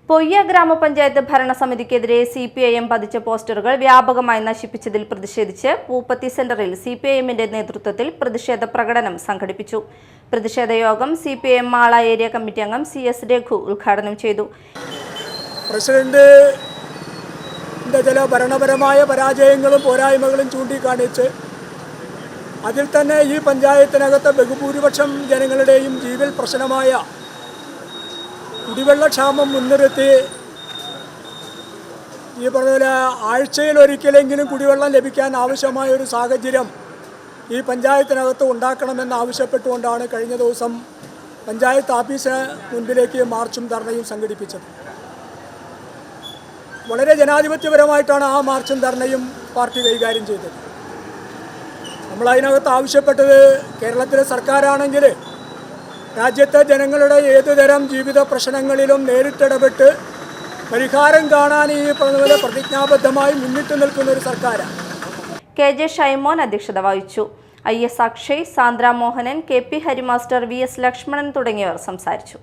പൊയ്യ ഗ്രാമപഞ്ചായത്ത് ഭരണസമിതിക്കെതിരെ CPIM പതിച്ച പോസ്റ്ററുകൾ വ്യാപകമായി നശിപ്പിച്ചതിൽ പ്രതിഷേധിച്ച് പൂപ്പത്തി സെന്ററിൽ CPIMന്റെ നേതൃത്വത്തിൽ പ്രതിഷേധ പ്രകടനം സംഘടിപ്പിച്ചു. പ്രതിഷേധ യോഗം CPIM മാള ഏരിയ കമ്മിറ്റി അംഗം CS രഘു ഉദ്ഘാടനം ചെയ്തു. പ്രസിഡന്റിന്റെ ചില ഭരണപരമായ പരാജയങ്ങളും പോരായ്മകളും ചൂണ്ടിക്കാണിച്ച് അതിൽ തന്നെ ഈ പഞ്ചായത്തിനകത്തെ ബഹുഭൂരിപക്ഷം ജനങ്ങളുടെയും ജീവൽ പ്രശ്നമായ കുടിവെള്ളക്ഷാമം മുൻനിർത്തി ഈ പറഞ്ഞ ആഴ്ചയിൽ ഒരിക്കലെങ്കിലും കുടിവെള്ളം ലഭിക്കാൻ ആവശ്യമായ ഒരു സാഹചര്യം ഈ പഞ്ചായത്തിനകത്ത് ഉണ്ടാക്കണമെന്ന് ആവശ്യപ്പെട്ടുകൊണ്ടാണ് കഴിഞ്ഞ ദിവസം പഞ്ചായത്ത് ഓഫീസിന് മുൻപിലേക്ക് മാർച്ചും ധർണയും സംഘടിപ്പിച്ചത്. വളരെ ജനാധിപത്യപരമായിട്ടാണ് ആ മാർച്ചും ധർണയും പാർട്ടി കൈകാര്യം ചെയ്തത്. നമ്മളതിനകത്ത് ആവശ്യപ്പെട്ടത് കേരളത്തിലെ സർക്കാരാണെങ്കിൽ രാജ്യത്തെ ജനങ്ങളുടെ ഏതുതരം ജീവിത പ്രശ്നങ്ങളിലും നേരിട്ടിടപെട്ട് പരിഹാരം കാണാൻ ഈ പറഞ്ഞ പ്രതിജ്ഞാബദ്ധമായി മുന്നിട്ട് നിൽക്കുന്ന ഒരു സർക്കാരാണ്. KJ ഷൈമോൻ അധ്യക്ഷത വഹിച്ചു. IS Akshay, Sandra Mohanan, KP ഹരിമാസ്റ്റർ, VS Lakshmanan തുടങ്ങിയവർ സംസാരിച്ചു.